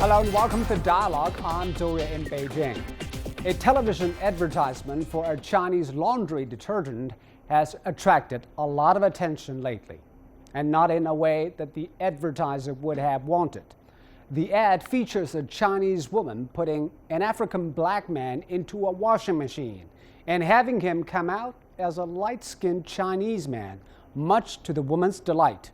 Hello and welcome to Dialogue. I'm Zoya in Beijing. A television advertisement for a Chinese laundry detergent has attracted a lot of attention lately, and not in a way that the advertiser would have wanted. The ad features a Chinese woman putting an African black man into a washing machine and having him come out as a light-skinned Chinese man, much to the woman's delight.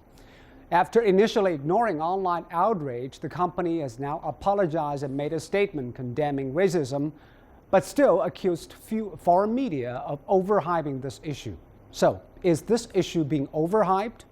After initially ignoring online outrage, the company has now apologized and made a statement condemning racism, but still accused few foreign media of overhyping this issue. So, is this issue being overhyped?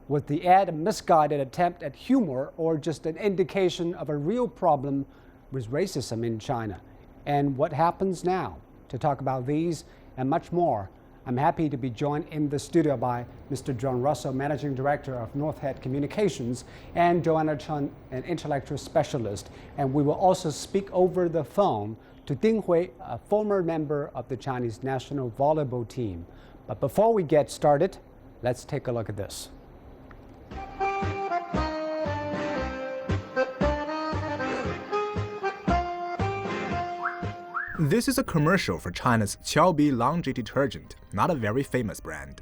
Was the ad a misguided attempt at humor or just an indication of a real problem with racism in China? And what happens now? To talk about these and much more, I'm happy to be joined in the studio by Mr. John Russel, Managing Director of Northhead Communications, and Joanne Cheng, an Intellectual Specialist. And we will also speak over the phone to Dingu, a former member of the Chinese National Volleyball Team. But before we get started, let's take a look at this. This is a commercial for China's Qiaobi laundry detergent, not a very famous brand.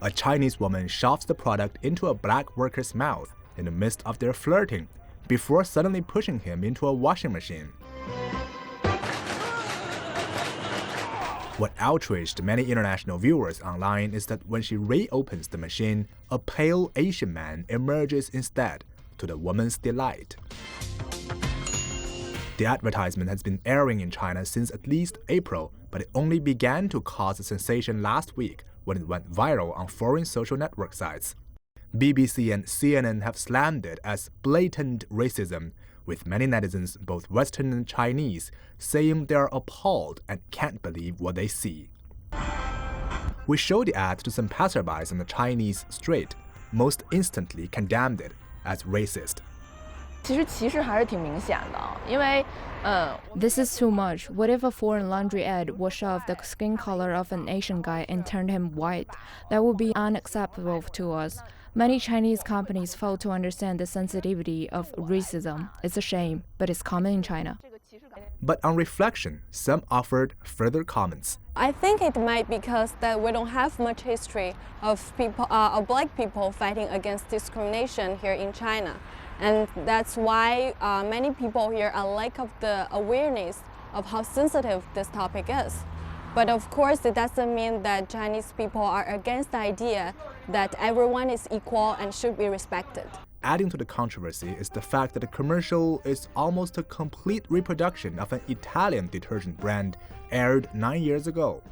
A Chinese woman shoves the product into a black worker's mouth in the midst of their flirting, before suddenly pushing him into a washing machine. What outraged many international viewers online is that when she reopens the machine, a pale Asian man emerges instead, to the woman's delight. The advertisement has been airing in China since at least April, but it only began to cause a sensation last week when it went viral on foreign social network sites. BBC and CNN have slammed it as blatant racism, with many netizens, both Western and Chinese, saying they are appalled and can't believe what they see. We showed the ad to some passerbys on the Chinese street, most instantly condemned it as racist. This is too much. What if a foreign laundry ad washed off the skin color of an Asian guy and turned him white? That would be unacceptable to us. Many Chinese companies fail to understand the sensitivity of racism. It's a shame, but it's common in China. But on reflection, some offered further comments. I think it might be because that we don't have much history of black people fighting against discrimination here in China. And that's why many people here are lack of the awareness of how sensitive this topic is. But of course, it doesn't mean that Chinese people are against the idea that everyone is equal and should be respected. Adding to the controversy is the fact that the commercial is almost a complete reproduction of an Italian detergent brand aired 9 years ago.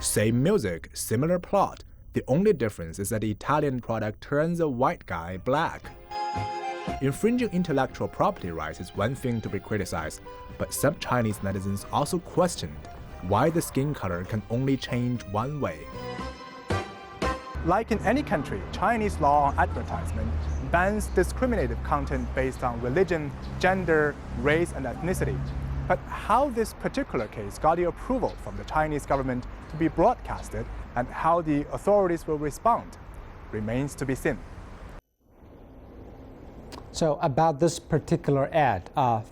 Same music, similar plot. The only difference is that the Italian product turns a white guy black. Infringing intellectual property rights is one thing to be criticized, but some Chinese netizens also questioned why the skin color can only change one way. Like in any country, Chinese law on advertisement bans discriminative content based on religion, gender, race, and ethnicity. But how this particular case got the approval from the Chinese government to be broadcasted and how the authorities will respond remains to be seen. So about this particular ad,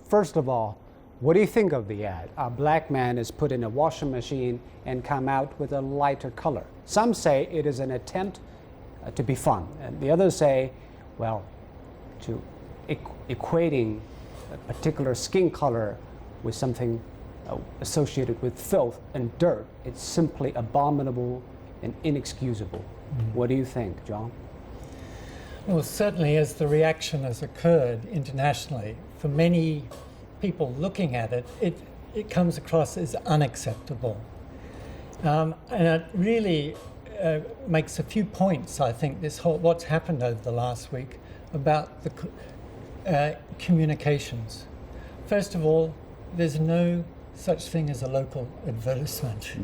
first of all, what do you think of the ad? A black man is put in a washing machine and come out with a lighter color. Some say it is an attempt to be fun, and the others say, well, to equating a particular skin color with something associated with filth and dirt, it's simply abominable and inexcusable. What do you think, John? Well, certainly as the reaction has occurred internationally, for many people looking at it, it comes across as unacceptable. And it really makes a few points, I think, what's happened over the last week about the communications. First of all, there's no such thing as a local advertisement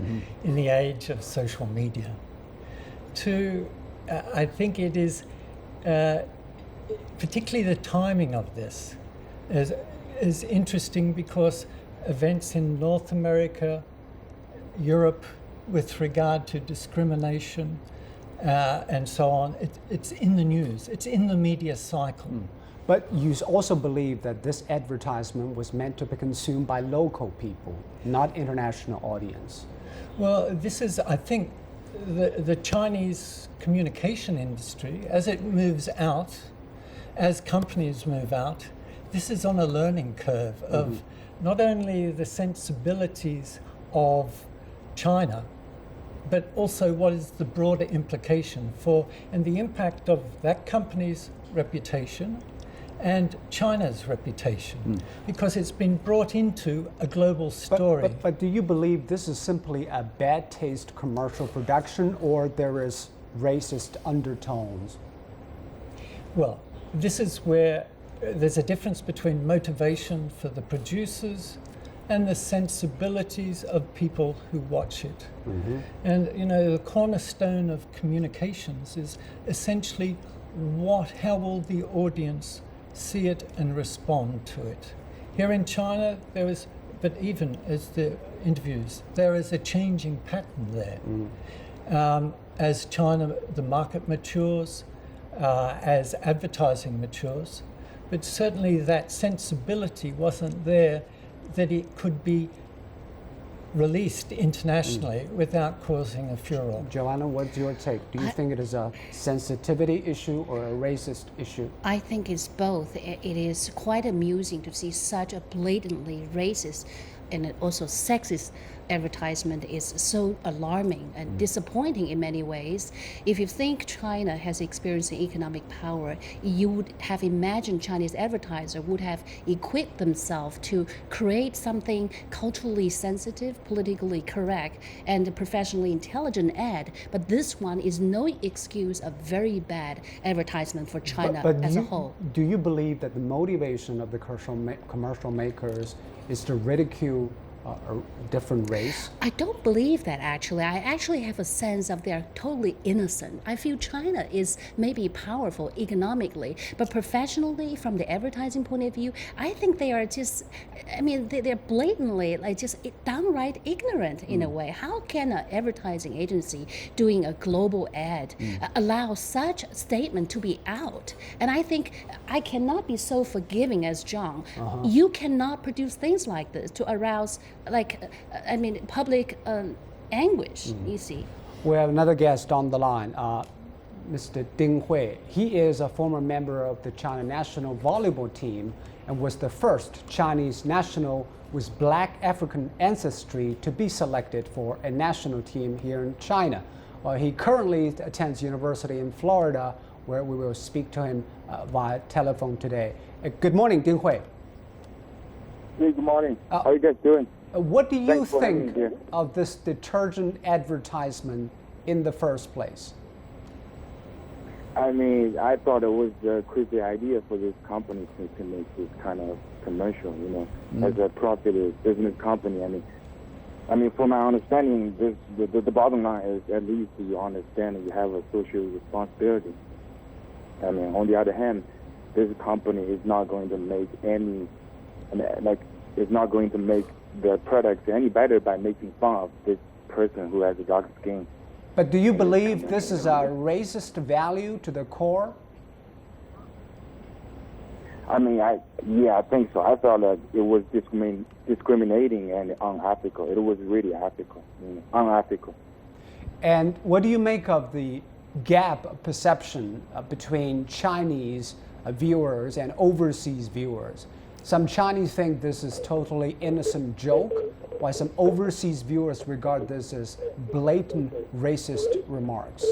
in the age of social media. Two, I think it is particularly the timing of this is interesting because events in North America, Europe, with regard to discrimination and so on. It's in the news. It's in the media cycle. But you also believe that this advertisement was meant to be consumed by local people, not international audience. Well, this is, I think, the Chinese communication industry, as it moves out, as companies move out, this is on a learning curve of not only the sensibilities of China, but also what is the broader implication for, and the impact of that company's reputation and China's reputation, because it's been brought into a global story. But do you believe this is simply a bad taste commercial production, or there is racist undertones? Well, this is where there's a difference between motivation for the producers and the sensibilities of people who watch it. And you know, the cornerstone of communications is essentially how will the audience see it and respond to it. Here in China, but even as the interviews, there is a changing pattern there. As China, the market matures, as advertising matures, but certainly that sensibility wasn't there that it could be released internationally without causing a furor. Joanna, what's your take? Do you think it is a sensitivity issue or a racist issue? I think it's both. It is quite amusing to see such a blatantly racist and also sexist advertisement is so alarming and disappointing in many ways. If you think China has experienced economic power, you would have imagined Chinese advertiser would have equipped themselves to create something culturally sensitive, politically correct, and professionally intelligent ad. But this one is no excuse of very bad advertisement for China as a whole. Do you believe that the motivation of the commercial makers is to ridicule a different race? I don't believe that, actually. I actually have a sense of they're totally innocent. I feel China is maybe powerful economically, but professionally, from the advertising point of view, I think they are just, they're blatantly, just downright ignorant in a way. How can an advertising agency doing a global ad allow such a statement to be out? And I think I cannot be so forgiving as John. You cannot produce things like this to arouse public anguish, you see. We have another guest on the line, Mr. Dingu. He is a former member of the Chinese National Volleyball Team and was the first Chinese national with black African ancestry to be selected for a national team here in China. He currently attends university in Florida, where we will speak to him via telephone today. Good morning, Dingu. Hey, good morning. How are you guys doing? What do you think of this detergent advertisement in the first place? I thought it was a crazy idea for this company to make this kind of commercial, as a profitable business company. From my understanding, the bottom line is at least you understand that you have a social responsibility. On the other hand, this company is not going to make it's not going to make the products any better by making fun of this person who has a dark skin. But do you believe this is a racist value to the core? I think so. I thought that it was discriminating and unethical. It was really unethical. And what do you make of the gap of perception between Chinese viewers and overseas viewers? Some Chinese think this is totally innocent joke, while some overseas viewers regard this as blatant racist remarks.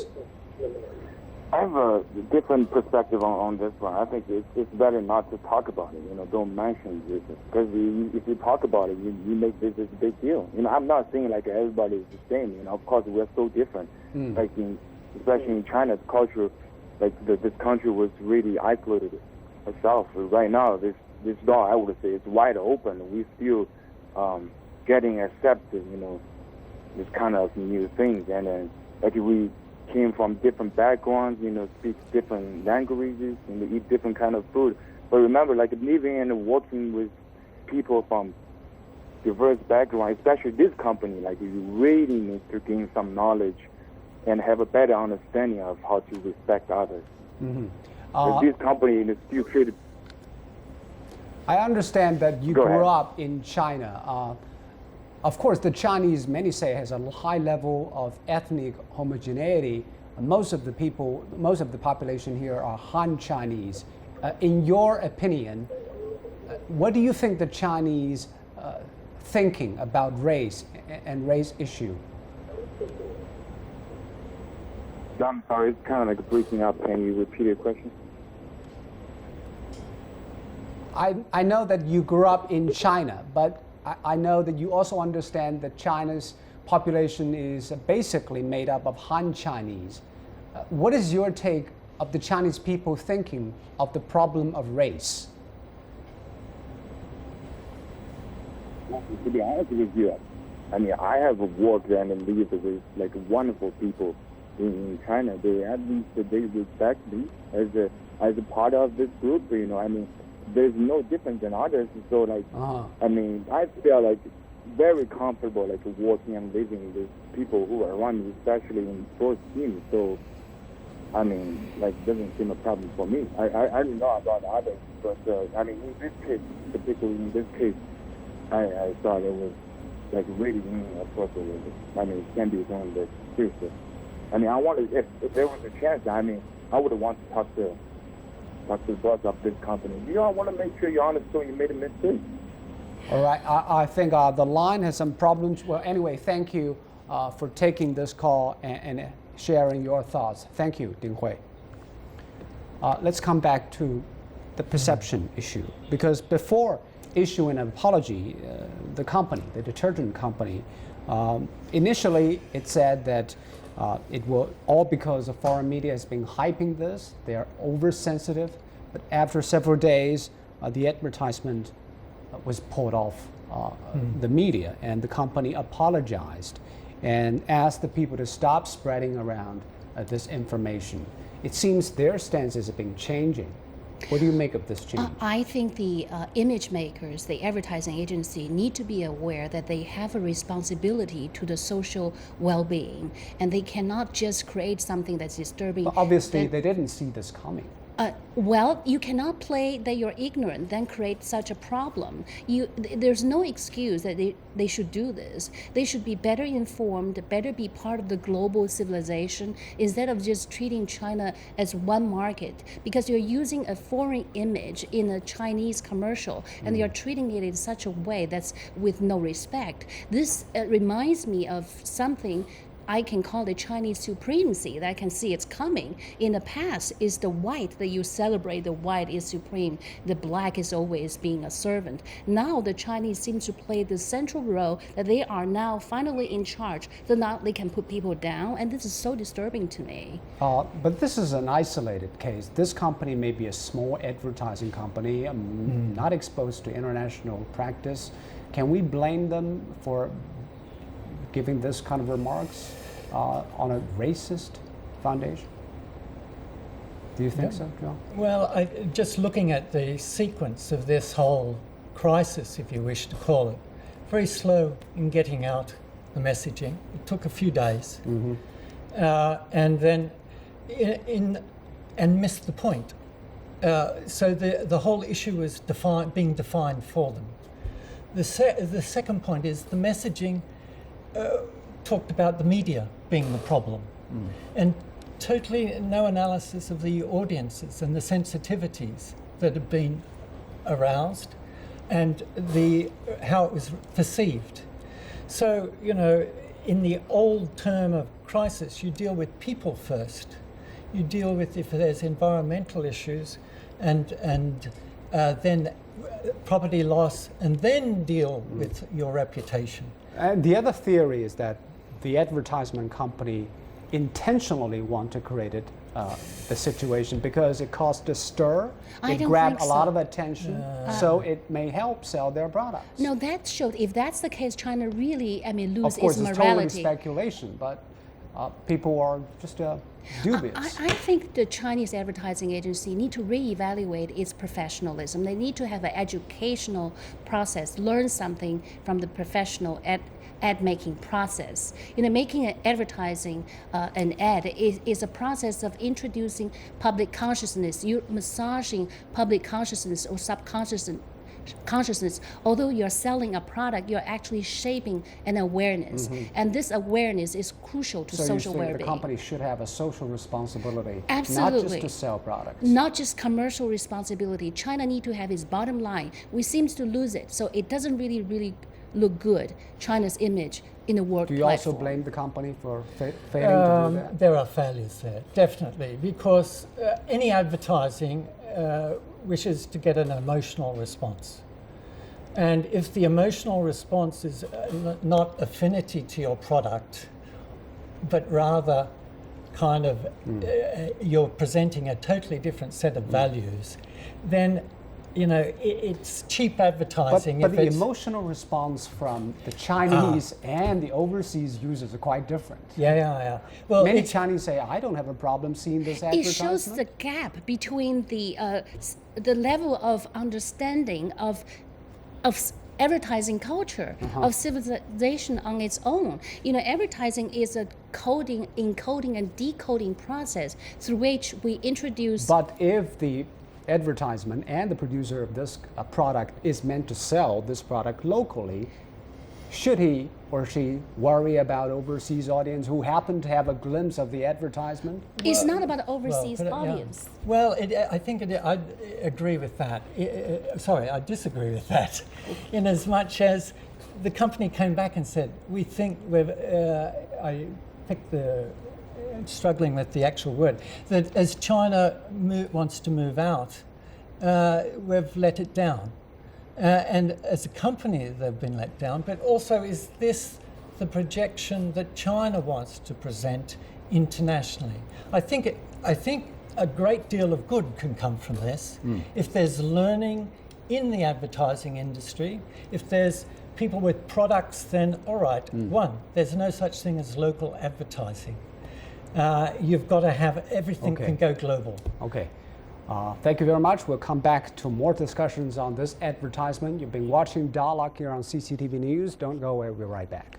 I have a different perspective on this one. I think it's better not to talk about it. Don't mention this, because if you talk about it, you make this a big deal. I'm not saying like everybody is the same. Of course, we're so different. Especially in China's culture, this country was really isolated itself. Right now, this door, I would say, is wide open. We still getting accepted, this kind of new things. And then, we came from different backgrounds, speak different languages, eat different kind of food. But remember, living and working with people from diverse backgrounds, especially this company, you really need to gain some knowledge and have a better understanding of how to respect others. Mm-hmm. This company is still treated. I understand that you grew up in China. Of course, the Chinese, many say, has a high level of ethnic homogeneity. Most of the population here are Han Chinese. In your opinion, what do you think the Chinese thinking about race and race issue? I'm sorry, it's kind of like breaking up. Can you repeat your question? I know that you grew up in China, but I know that you also understand that China's population is basically made up of Han Chinese. What is your take of the Chinese people thinking of the problem of race? Well, to be honest with you, I mean, I have worked and lived with like wonderful people in China. They at least they respect me as a part of this group. You know, I mean, there's no difference than others. So like, I mean, I feel like very comfortable like working and living with people who are around me, especially in sports teams. So, I mean, like, doesn't seem a problem for me. I don't know about others, but I mean, in this case, particularly in this case, I thought it was like really inappropriate. I mean, it can be done, but seriously. I mean, I wanted, if there was a chance, I mean, I would want to talk to the boss of this company. You know, I want to make sure you're honest, so you made a mistake. All right, I think the line has some problems. Well, anyway, thank you for taking this call and sharing your thoughts. Thank you, Dingu. Let's come back to the perception issue, because before issuing an apology, the company, the detergent company, initially it said that it will all because the foreign media has been hyping this. They are oversensitive, but after several days, the advertisement was pulled off the media, and the company apologized and asked the people to stop spreading around this information. It seems their stance has been changing. What do you make of this change? I think the image makers, the advertising agency, need to be aware that they have a responsibility to the social well-being, and they cannot just create something that's disturbing. But obviously, they didn't see this coming. Well, you cannot play that you're ignorant, then create such a problem. There's no excuse that they should do this. They should be better informed, better be part of the global civilization, instead of just treating China as one market. Because you're using a foreign image in a Chinese commercial, and you're treating it in such a way that's with no respect. This reminds me of something I can call it Chinese supremacy, that I can see it's coming. In the past, is the white that you celebrate, the white is supreme, the black is always being a servant. Now the Chinese seem to play the central role, that they are now finally in charge, so now they can put people down, and this is so disturbing to me. But this is an isolated case. This company may be a small advertising company, not exposed to international practice. Can we blame them for giving this kind of remarks on a racist foundation? Do you think so, John? Well, just looking at the sequence of this whole crisis, if you wish to call it, very slow in getting out the messaging. It took a few days, and then and missed the point. So the whole issue was being defined for them. The second point is the messaging. Talked about the media being the problem, and totally no analysis of the audiences and the sensitivities that have been aroused, and how it was perceived. So, you know, in the old term of crisis, you deal with people first. You deal with if there's environmental issues, and then property loss, and then deal with your reputation. And the other theory is that the advertisement company intentionally want to create the situation because it caused a stir. It grabbed a lot of attention, so it may help sell their products. No, that showed. If that's the case, China really, lose its morality. Of course, it's totally speculation, but people are just dubious. I think the Chinese advertising agency need to reevaluate its professionalism. They need to have an educational process, learn something from the professional ad making process. Making an advertising an ad is a process of introducing public consciousness. You're massaging public consciousness or consciousness. Although you're selling a product, you're actually shaping an awareness, and this awareness is crucial to social well-being. The company should have a social responsibility, Absolutely. not just to sell products. Not just commercial responsibility. China need to have its bottom line. We seem to lose it, so it doesn't really look good, China's image in the world Do you platform. also blame the company for failing to do that? There are failures there, definitely, because any advertising wishes to get an emotional response. And if the emotional response is not affinity to your product, but rather kind of you're presenting a totally different set of values, then it's cheap advertising. But the emotional response from the Chinese and the overseas users are quite different. Yeah. Well, many Chinese say, I don't have a problem seeing this advertisement. It shows the gap between the level of understanding of advertising culture, of civilization on its own. Advertising is a encoding and decoding process through which we introduce. But if the advertisement and the producer of this product is meant to sell this product locally, should he or she worry about overseas audience who happen to have a glimpse of the advertisement? It's not about overseas audience. Yeah. Well, I think I agree with that. I disagree with that, in as much as the company came back and said, we think I picked the struggling with the actual word, that as China wants to move out, we've let it down. And as a company, they've been let down, but also is this the projection that China wants to present internationally? I think a great deal of good can come from this. If there's learning in the advertising industry, if there's people with products, then all right, one, there's no such thing as local advertising. You've got to have everything can go global. Okay. Thank you very much. We'll come back to more discussions on this advertisement. You've been watching Dialogue here on CCTV News. Don't go away. We'll be right back.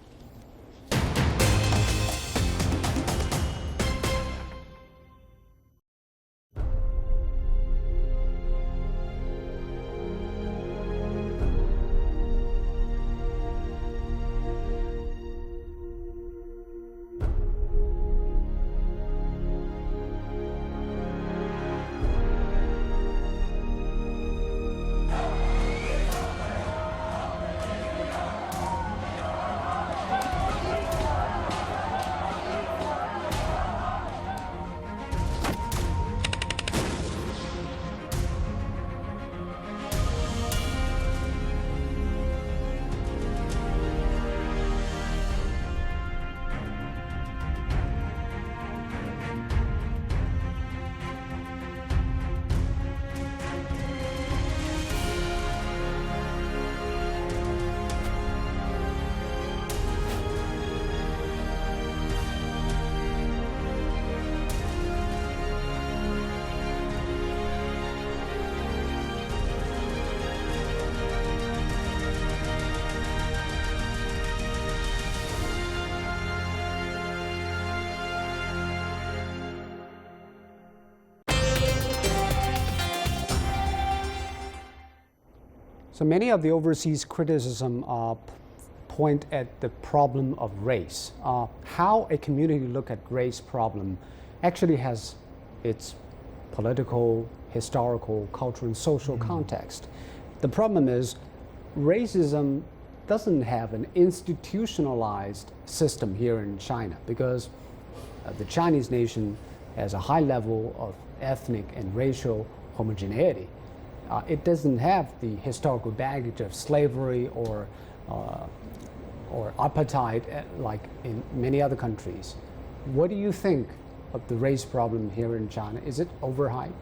So many of the overseas criticism point at the problem of race. How a community look at race problem actually has its political, historical, cultural, and social context. The problem is racism doesn't have an institutionalized system here in China because the Chinese nation has a high level of ethnic and racial homogeneity. It doesn't have the historical baggage of slavery or apartheid like in many other countries. What do you think of the race problem here in China? Is it overhyped?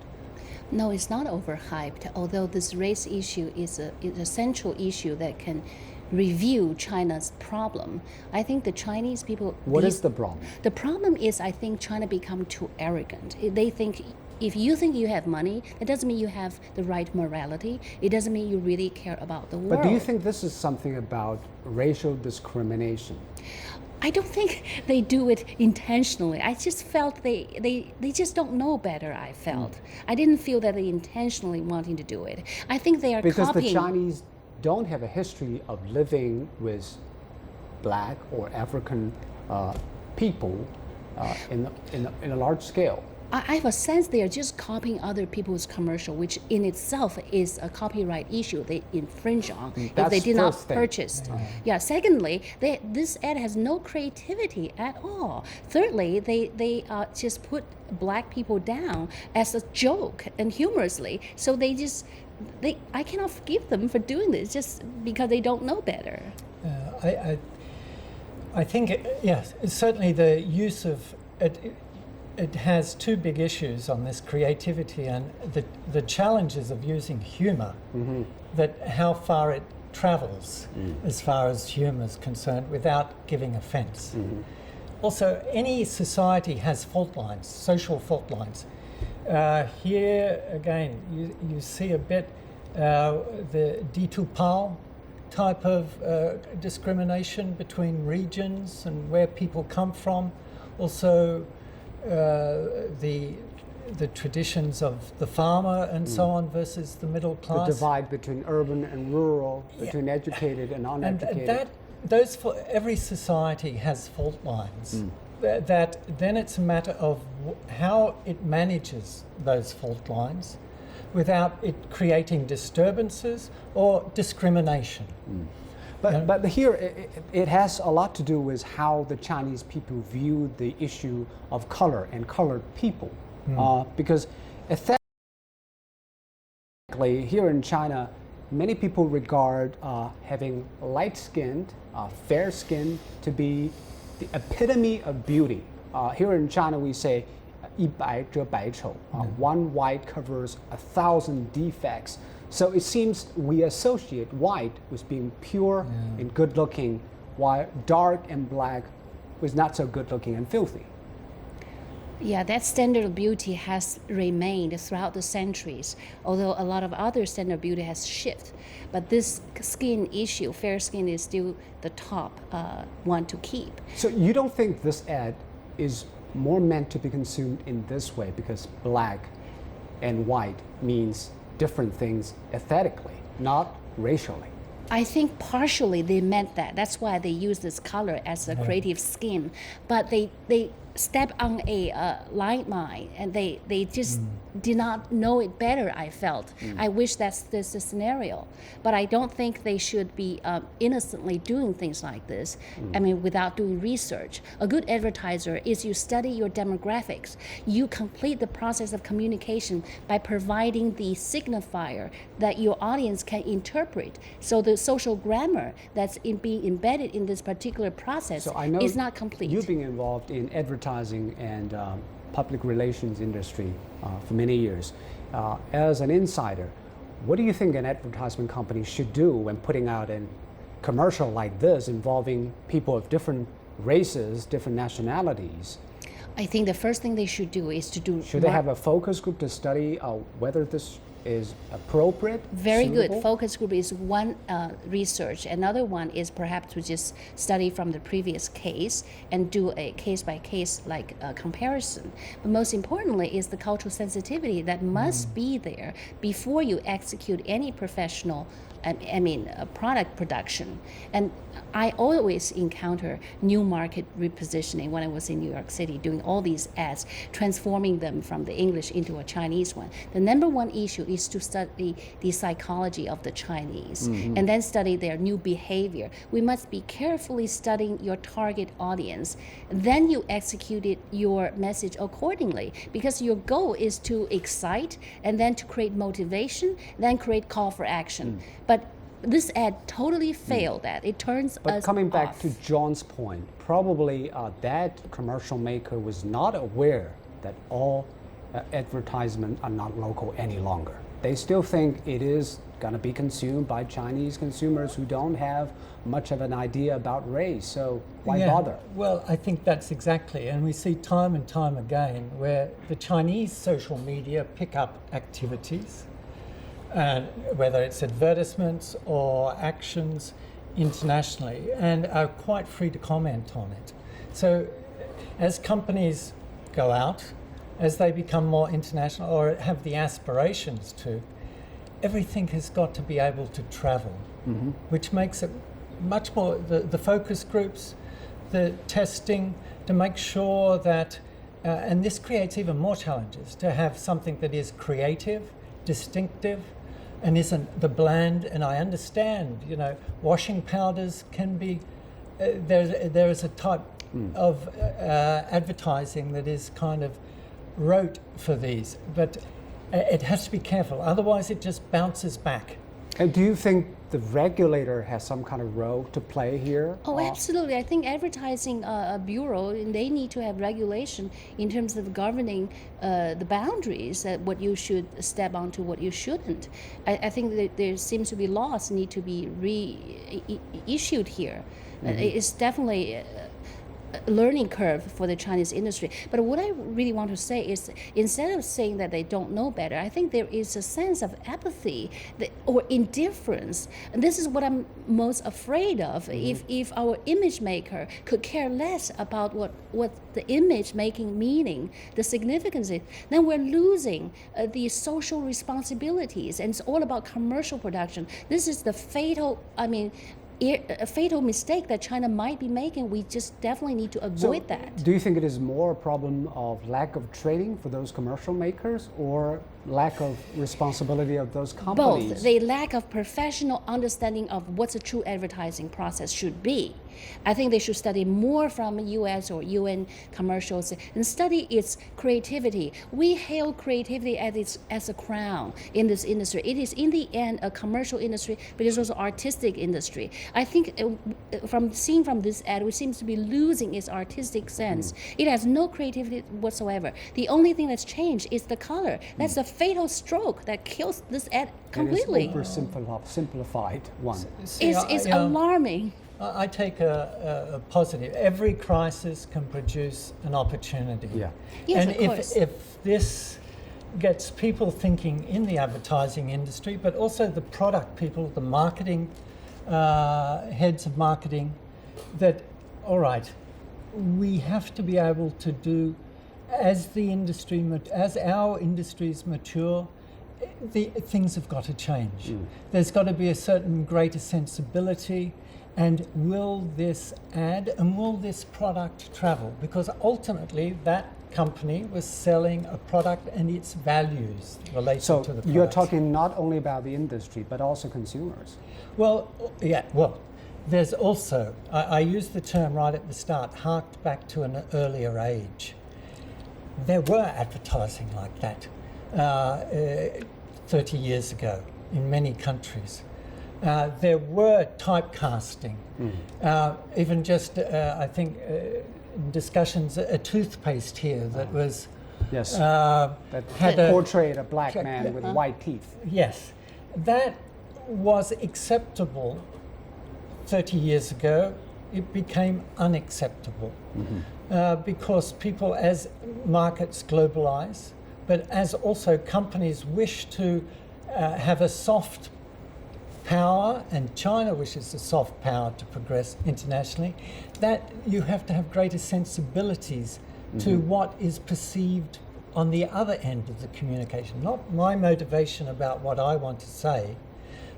No, it's not overhyped, although this race issue is a central issue that can review China's problem. I think the Chinese people... What is the problem? The problem is, I think China become too arrogant. They think if you think you have money, it doesn't mean you have the right morality. It doesn't mean you really care about the world. But do you think this is something about racial discrimination? I don't think they do it intentionally. I just felt they just don't know better, I felt. I didn't feel that they intentionally wanting to do it. I think they are Because copying. the Chinese don't have a history of living with black or African people in a large scale. I have a sense they are just copying other people's commercial, which in itself is a copyright issue they infringe on if That's they did not first thing. purchase. Yeah. Secondly, this ad has no creativity at all. Thirdly, they just put black people down as a joke and humorously. So I cannot forgive them for doing this just because they don't know better. I think, yes, certainly the use of it. It has two big issues on this creativity and the challenges of using humor, that how far it travels as far as humor is concerned without giving offense. Also, any society has fault lines, social fault lines. Here, again, you see a bit the D2PAL type of discrimination between regions and where people come from. Also, the traditions of the farmer and so on versus the middle class. The divide between urban and rural, between educated and uneducated. And those for every society has fault lines. That then it's a matter of how it manages those fault lines without it creating disturbances or discrimination. But here, it has a lot to do with how the Chinese people view the issue of color and colored people. Because ethnically, here in China, many people regard having light-skinned, fair-skinned to be the epitome of beauty. Here in China, we say, 一白遮百丑, one white covers 1,000 defects. So it seems we associate white with being pure and good looking, while dark and black was not so good looking and filthy. Yeah, that standard of beauty has remained throughout the centuries, although a lot of other standard of beauty has shifted. But this skin issue, fair skin, is still the top one to keep. So you don't think this ad is more meant to be consumed in this way because black and white means different things aesthetically, not racially? I think partially they meant that. That's why they use this color as a creative scheme. But they step on a landmine and they just did not know it better, I felt. I wish that's the scenario. But I don't think they should be innocently doing things like this. I mean, without doing research. A good advertiser is you study your demographics. You complete the process of communication by providing the signifier that your audience can interpret. So the social grammar that's being embedded in this particular process is not complete. You've been involved in advertising and public relations industry for many years. As an insider, what do you think an advertisement company should do when putting out a commercial like this involving people of different races, different nationalities? I think the first thing they should do is to do... Should they have a focus group to study whether this is appropriate? Very suitable? good. Focus group is one research. Another one is perhaps to just study from the previous case and do a case-by-case comparison. But most importantly is the cultural sensitivity that must be there before you execute any professional product production. And I always encounter new market repositioning when I was in New York City doing all these ads, transforming them from the English into a Chinese one. The number one issue is to study the psychology of the Chinese and then study their new behavior. We must be carefully studying your target audience. Then you execute your message accordingly because your goal is to excite and then to create motivation, then create call for action. But this ad totally failed that. It turns us But coming back off. to John's point, probably that commercial maker was not aware that all advertisements are not local any longer. they still think it is going to be consumed by Chinese consumers who don't have much of an idea about race. So why bother? Well, I think that's exactly, and we see time and time again where the Chinese social media pick up activities, whether it's advertisements or actions internationally, and are quite free to comment on it. So as companies go out, as they become more international or have the aspirations to, everything has got to be able to travel, which makes it much more, the focus groups, the testing, to make sure that, and this creates even more challenges, to have something that is creative, distinctive, and isn't the bland. And I understand, you know, washing powders can be, there is a type of advertising that is kind of rote for these, but it has to be careful, otherwise it just bounces back. And do you think the regulator has some kind of role to play here? Oh, absolutely. I think advertising bureau, they need to have regulation in terms of governing the boundaries, that what you should step onto, what you shouldn't. I think that there seems to be laws need to be reissued here. It's definitely learning curve for the Chinese industry. But what I really want to say is, instead of saying that they don't know better, I think there is a sense of apathy or indifference. And this is what I'm most afraid of. If our image maker could care less about what the image making meaning, the significance is, then we're losing the social responsibilities, and it's all about commercial production. This is the fatal, a fatal mistake that China might be making. We just definitely need to avoid that. Do you think it is more a problem of lack of training for those commercial makers, or lack of responsibility of those companies? Both. The lack of professional understanding of what a true advertising process should be. I think they should study more from US or UN commercials and study its creativity. We hail creativity as a crown in this industry. It is in the end a commercial industry, but it's also artistic industry. I think from this ad, it seems to be losing its artistic sense. It has no creativity whatsoever. The only thing that's changed is the color. That's the fatal stroke that kills this ad completely. It is oversimplified one. It's alarming. I take a positive. Every crisis can produce an opportunity. Yeah. Yes, and of course. if this gets people thinking in the advertising industry, but also the product people, the marketing heads of marketing, that, all right, we have to be able to do, as our industries mature, things have got to change. There's got to be a certain greater sensibility. And will this ad and will this product travel? Because ultimately that company was selling a product and its values related to the product. So you're talking not only about the industry, but also consumers. Well, yeah, well, there's also, I used the term right at the start, harked back to an earlier age. There were advertising like that 30 years ago in many countries. There were typecasting, even just, I think, discussions, a toothpaste here that was... Yes, that had portrayed a black man with white teeth. Yes, that was acceptable 30 years ago. It became unacceptable because people, as markets globalize, but as also companies wish to have a soft power, and China wishes a soft power to progress internationally, that you have to have greater sensibilities to what is perceived on the other end of the communication. Not my motivation about what I want to say,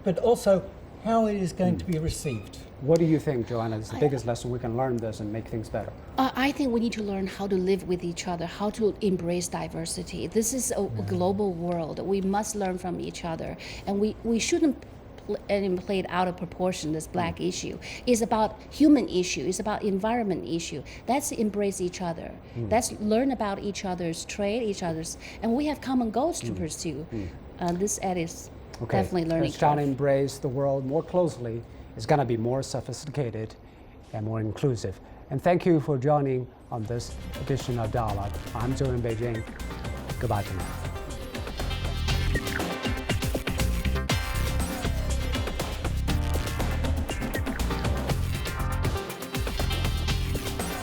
but also how it is going to be received. What do you think, Joanna, is the biggest lesson we can learn this and make things better? I think we need to learn how to live with each other, how to embrace diversity. This is a global world. We must learn from each other, and we shouldn't play it out of proportion, this black issue. It's about human issue, it's about environment issue. Let's embrace each other. Let's learn about each other's trade, and we have common goals to pursue. This ad is definitely learning. As China embrace the world more closely, it's going to be more sophisticated and more inclusive. And thank you for joining on this edition of Dialogue. I'm Joe in Beijing. Goodbye for now.